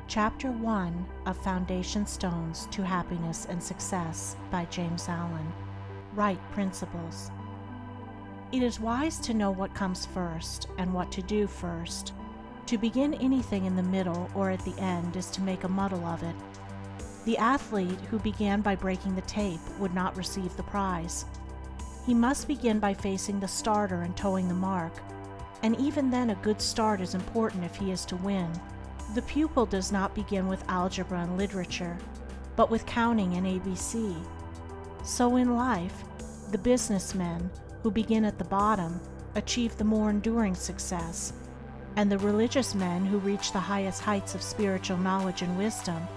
Chapter 1 of Foundation Stones to Happiness and Success by James Allen. Right Principles. It is wise to know what comes first and what to do first. To begin anything in the middle or at the end is to make a muddle of it. The athlete who began by breaking the tape would not receive the prize. He must begin by facing the starter and toeing the mark, and even then a good start is important if he is to win. The pupil does not begin with algebra and literature, but with counting and ABC. So in life, the businessmen who begin at the bottom achieve the more enduring success, and the religious men who reach the highest heights of spiritual knowledge and wisdom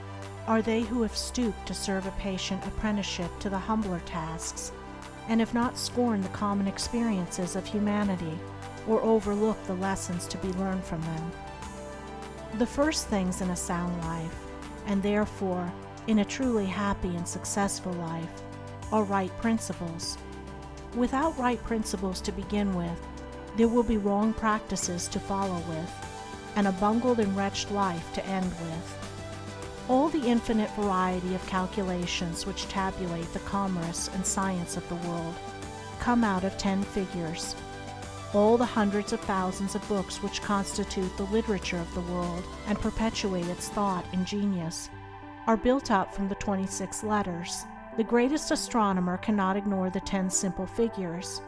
are they who have stooped to serve a patient apprenticeship to the humbler tasks, and have not scorned the common experiences of humanity or overlooked the lessons to be learned from them. The first things in a sound life, and therefore in a truly happy and successful life, are right principles. Without right principles to begin with, there will be wrong practices to follow with, and a bungled and wretched life to end with. All the infinite variety of calculations which tabulate the commerce and science of the world come out of 10 figures. All the hundreds of thousands of books which constitute the literature of the world and perpetuate its thought and genius are built up from the 26 letters. The greatest astronomer cannot ignore the 10 simple figures.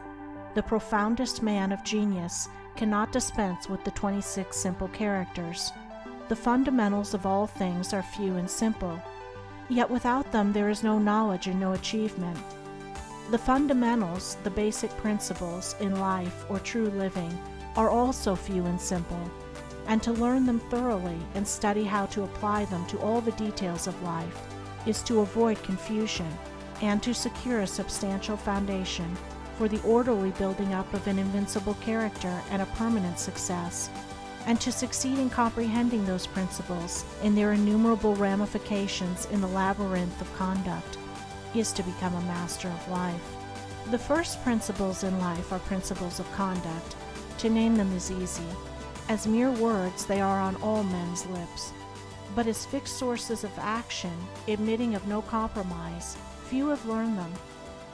The profoundest man of genius cannot dispense with the 26 simple characters. The fundamentals of all things are few and simple, yet without them there is no knowledge and no achievement. The fundamentals, the basic principles in life or true living, are also few and simple, and to learn them thoroughly and study how to apply them to all the details of life is to avoid confusion and to secure a substantial foundation for the orderly building up of an invincible character and a permanent success, and to succeed in comprehending those principles in their innumerable ramifications in the labyrinth of conduct is to become a master of life. The first principles in life are principles of conduct. To name them is easy. As mere words, they are on all men's lips. But as fixed sources of action, admitting of no compromise, few have learned them.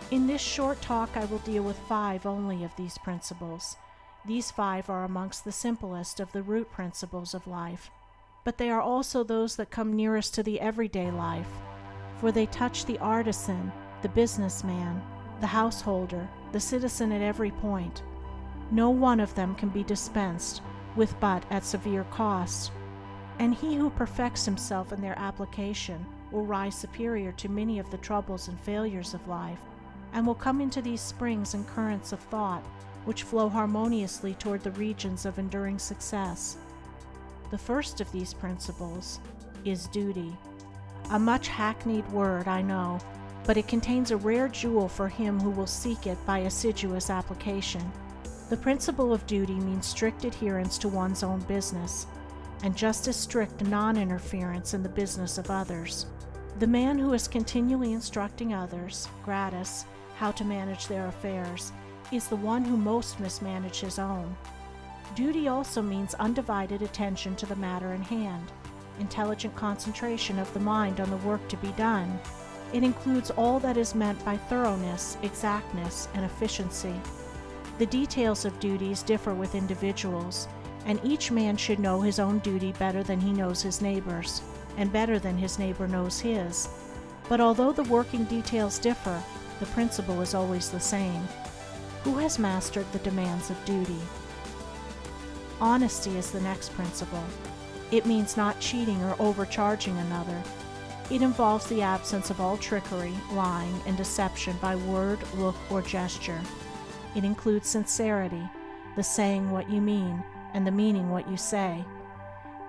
In this short talk, I will deal with 5 only of these principles. These 5 are amongst the simplest of the root principles of life, but they are also those that come nearest to the everyday life, for they touch the artisan, the businessman, the householder, the citizen at every point. No one of them can be dispensed with but at severe cost, and he who perfects himself in their application will rise superior to many of the troubles and failures of life, and will come into these springs and currents of thought which flow harmoniously toward the regions of enduring success. The first of these principles is duty. A much hackneyed word, I know, but it contains a rare jewel for him who will seek it by assiduous application. The principle of duty means strict adherence to one's own business, and just as strict non-interference in the business of others. The man who is continually instructing others, gratis, how to manage their affairs, is the one who most mismanages his own. Duty also means undivided attention to the matter in hand, intelligent concentration of the mind on the work to be done. It includes all that is meant by thoroughness, exactness, and efficiency. The details of duties differ with individuals, and each man should know his own duty better than he knows his neighbor's, and better than his neighbor knows his. But although the working details differ, the principle is always the same. Who has mastered the demands of duty? Honesty is the next principle. It means not cheating or overcharging another. It involves the absence of all trickery, lying, and deception by word, look, or gesture. It includes sincerity, the saying what you mean, and the meaning what you say.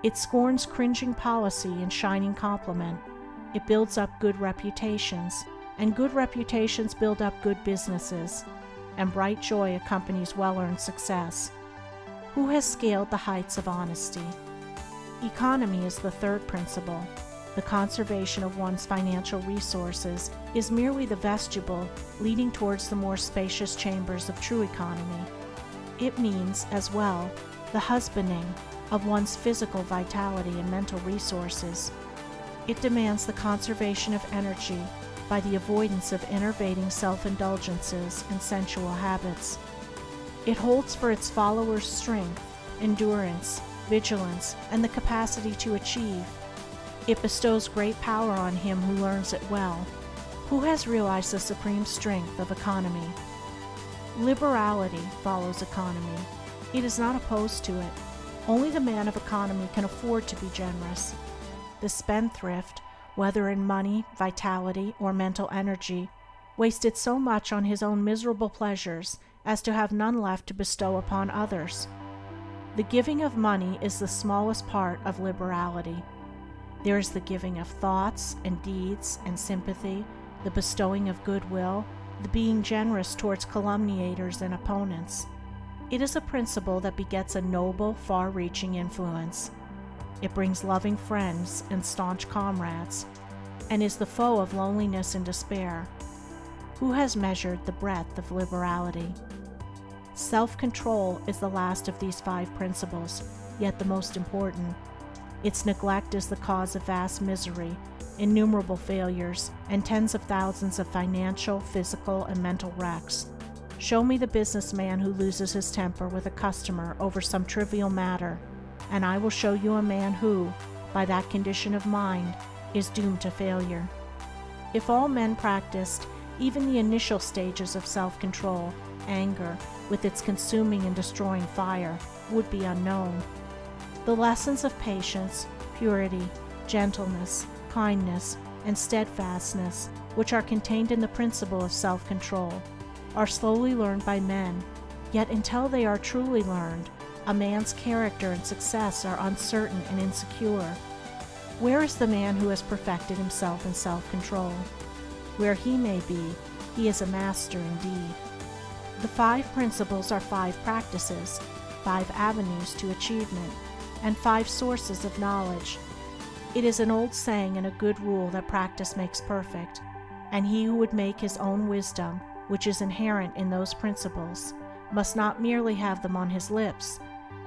It scorns cringing policy and shining compliment. It builds up good reputations, and good reputations build up good businesses, and bright joy accompanies well-earned success. Who has scaled the heights of honesty? Economy is the third principle. The conservation of one's financial resources is merely the vestibule leading towards the more spacious chambers of true economy. It means, as well, the husbanding of one's physical vitality and mental resources. It demands the conservation of energy by the avoidance of enervating self-indulgences and sensual habits. It holds for its followers strength, endurance, vigilance, and the capacity to achieve. It bestows great power on him who learns it well, who has realized the supreme strength of economy. Liberality follows economy. It is not opposed to it. Only the man of economy can afford to be generous. The spendthrift, whether in money, vitality, or mental energy, wasted so much on his own miserable pleasures as to have none left to bestow upon others. The giving of money is the smallest part of liberality. There is the giving of thoughts and deeds and sympathy, the bestowing of goodwill, the being generous towards calumniators and opponents. It is a principle that begets a noble, far-reaching influence. It brings loving friends and staunch comrades, and is the foe of loneliness and despair. Who has measured the breadth of liberality? Self-control is the last of these 5 principles, yet the most important. Its neglect is the cause of vast misery, innumerable failures, and tens of thousands of financial, physical, and mental wrecks. Show me the businessman who loses his temper with a customer over some trivial matter, and I will show you a man who, by that condition of mind, is doomed to failure. If all men practiced even the initial stages of self-control, anger, with its consuming and destroying fire, would be unknown. The lessons of patience, purity, gentleness, kindness, and steadfastness, which are contained in the principle of self-control, are slowly learned by men, yet until they are truly learned, a man's character and success are uncertain and insecure. Where is the man who has perfected himself in self-control? Where he may be, he is a master indeed. The 5 principles are 5 practices, 5 avenues to achievement, and 5 sources of knowledge. It is an old saying and a good rule that practice makes perfect, and he who would make his own wisdom, which is inherent in those principles, must not merely have them on his lips,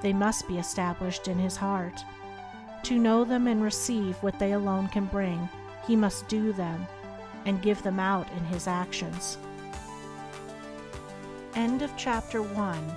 they must be established in his heart. To know them and receive what they alone can bring, he must do them, and give them out in his actions. End of Chapter 1.